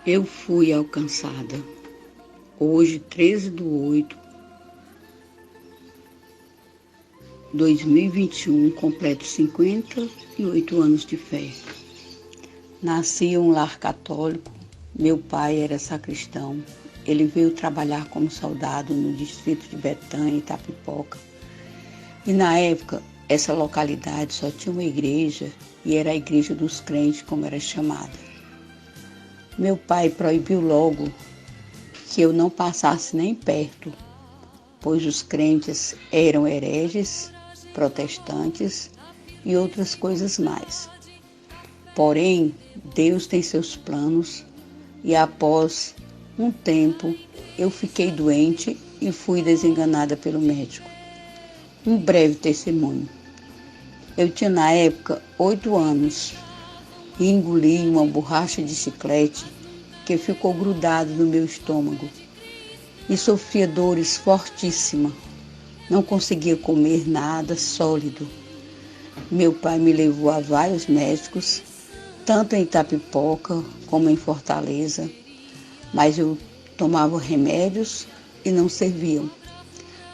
Eu fui alcançada. Hoje, 13/8/2021, completo 58 anos de fé. Nasci em um lar católico. Meu pai era sacristão. Ele veio trabalhar como soldado no distrito de Betânia, Itapipoca. E na época, essa localidade só tinha uma igreja, e era a igreja dos crentes, como era chamada. Meu pai proibiu logo que eu não passasse nem perto, pois os crentes eram hereges, protestantes e outras coisas mais. Porém, Deus tem seus planos e após um tempo eu fiquei doente e fui desenganada pelo médico. Um breve testemunho. Eu tinha na época 8 anos e engoli uma borracha de chiclete que ficou grudado no meu estômago e sofria dores fortíssimas. Não conseguia comer nada sólido. Meu pai me levou a vários médicos, tanto em Itapipoca como em Fortaleza, mas eu tomava remédios e não serviam,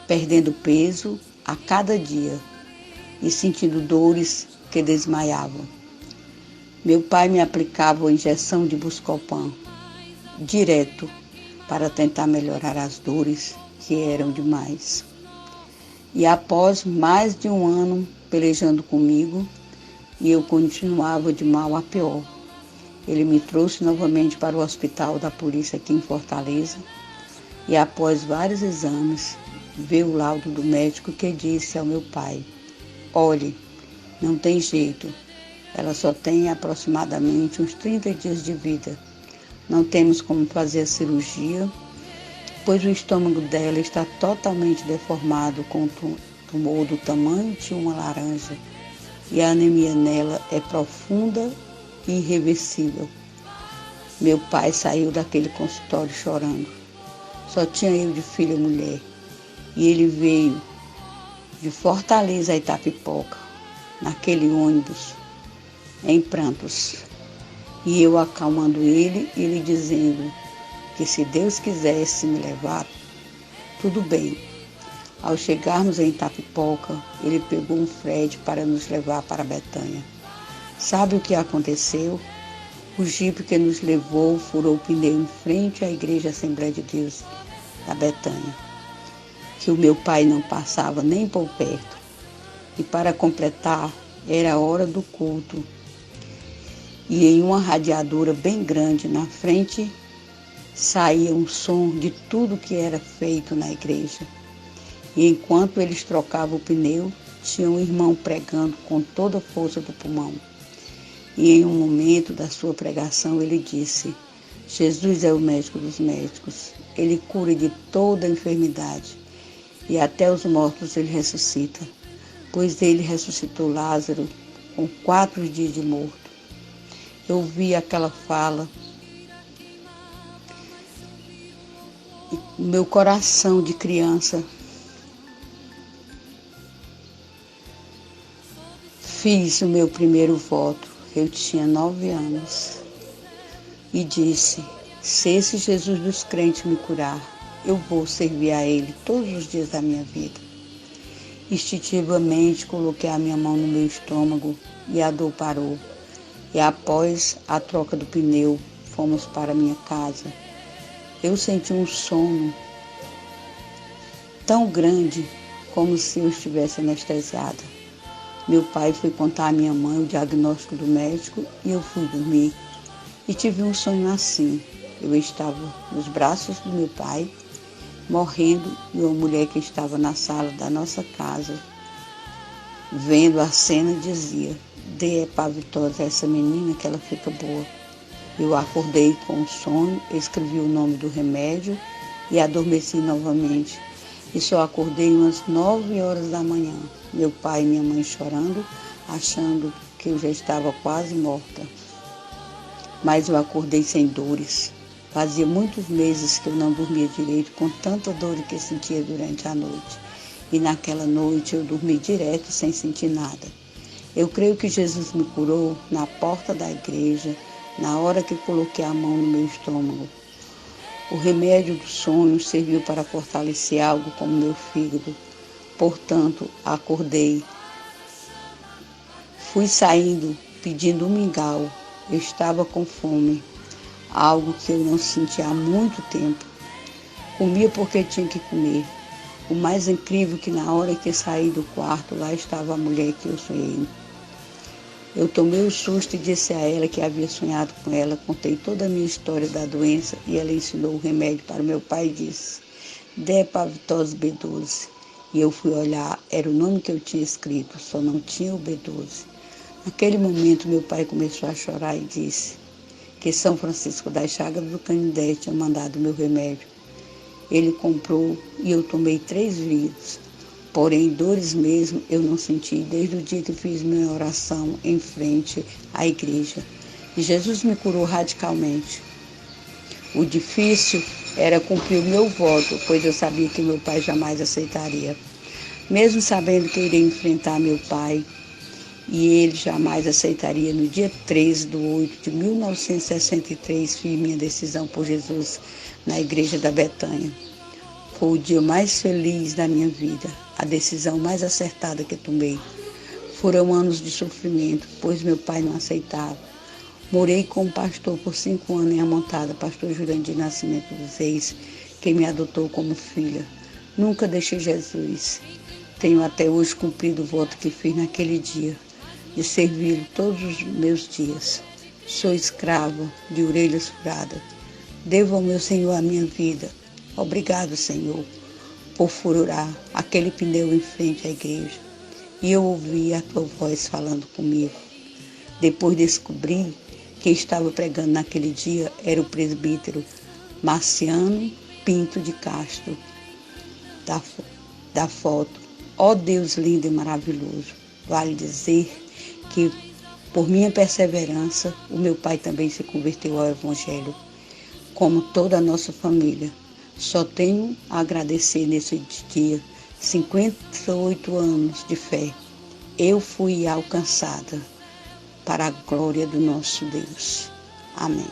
perdendo peso a cada dia e sentindo dores que desmaiavam. Meu pai me aplicava uma injeção de Buscopan direto para tentar melhorar as dores que eram demais. E após mais de um ano pelejando comigo, e eu continuava de mal a pior. Ele me trouxe novamente para o hospital da polícia aqui em Fortaleza e após vários exames, veio o laudo do médico que disse ao meu pai: olhe, não tem jeito, ela só tem aproximadamente uns 30 dias de vida. Não temos como fazer a cirurgia, pois o estômago dela está totalmente deformado com um tumor do tamanho de uma laranja e a anemia nela é profunda e irreversível. Meu pai saiu daquele consultório chorando. Só tinha eu de filha mulher e ele veio de Fortaleza a Itapipoca, naquele ônibus, em prantos. E eu acalmando ele e lhe dizendo que se Deus quisesse me levar, tudo bem. Ao chegarmos em Itapipoca, ele pegou um frete para nos levar para Betânia. Sabe o que aconteceu? O jipe que nos levou furou o pneu em frente à Igreja Assembleia de Deus da Betânia, que o meu pai não passava nem por perto. E para completar, era a hora do culto. E em uma radiadora bem grande na frente, saía um som de tudo que era feito na igreja. E enquanto eles trocavam o pneu, tinha um irmão pregando com toda a força do pulmão. E em um momento da sua pregação ele disse: Jesus é o médico dos médicos, ele cura de toda a enfermidade e até os mortos ele ressuscita, pois ele ressuscitou Lázaro com 4 dias de morto. Eu vi aquela fala e meu coração de criança fiz o meu primeiro voto. Eu tinha 9 anos e disse: se esse Jesus dos crentes me curar, eu vou servir a ele todos os dias da minha vida. Instintivamente coloquei a minha mão no meu estômago e a dor parou. E após a troca do pneu, fomos para minha casa. Eu senti um sono tão grande como se eu estivesse anestesiada. Meu pai foi contar à minha mãe o diagnóstico do médico e eu fui dormir. E tive um sonho assim. Eu estava nos braços do meu pai, morrendo, e uma mulher que estava na sala da nossa casa, vendo a cena, dizia: dê Epavitosa a essa menina que ela fica boa. Eu acordei com um sonho, escrevi o nome do remédio e adormeci novamente. E só acordei umas 9 horas da manhã. Meu pai e minha mãe chorando, achando que eu já estava quase morta. Mas eu acordei sem dores. Fazia muitos meses que eu não dormia direito, com tanta dor que sentia durante a noite. E naquela noite eu dormi direto sem sentir nada. Eu creio que Jesus me curou na porta da igreja, na hora que coloquei a mão no meu estômago. O remédio do sonho serviu para fortalecer algo como meu fígado. Portanto, acordei. Fui saindo pedindo um mingau. Eu estava com fome, algo que eu não sentia há muito tempo. Comia porque tinha que comer. O mais incrível é que na hora que saí do quarto, lá estava a mulher que eu sonhei. Eu tomei o susto e disse a ela que havia sonhado com ela. Contei toda a minha história da doença e ela ensinou o remédio para meu pai e disse: Depavitose B12. E eu fui olhar, era o nome que eu tinha escrito, só não tinha o B12. Naquele momento, meu pai começou a chorar e disse que São Francisco das Chagas do Canindé tinha mandado meu remédio. Ele comprou e eu tomei 3 vidros. Porém, dores mesmo eu não senti desde o dia que fiz minha oração em frente à igreja. E Jesus me curou radicalmente. O difícil era cumprir o meu voto, pois eu sabia que meu pai jamais aceitaria. Mesmo sabendo que eu iria enfrentar meu pai, e ele jamais aceitaria, no dia 13 de 8 de 1963, fiz minha decisão por Jesus na igreja da Betânia. Foi o dia mais feliz da minha vida, a decisão mais acertada que tomei. Foram anos de sofrimento, pois meu pai não aceitava. Morei com o pastor por 5 anos em Amontada, pastor Jurandir Nascimento dos Reis, que me adotou como filha. Nunca deixei Jesus. Tenho até hoje cumprido o voto que fiz naquele dia, de servi-lo todos os meus dias. Sou escrava, de orelhas furadas. Devo ao meu Senhor a minha vida. Obrigado, Senhor, por furar aquele pneu em frente à igreja. E eu ouvi a tua voz falando comigo. Depois descobri que quem estava pregando naquele dia era o presbítero Marciano Pinto de Castro, da foto. Ó Deus lindo e maravilhoso, vale dizer que por minha perseverança, o meu pai também se converteu ao Evangelho, como toda a nossa família. Só tenho a agradecer nesse dia, 58 anos de fé. Eu fui alcançada para a glória do nosso Deus. Amém.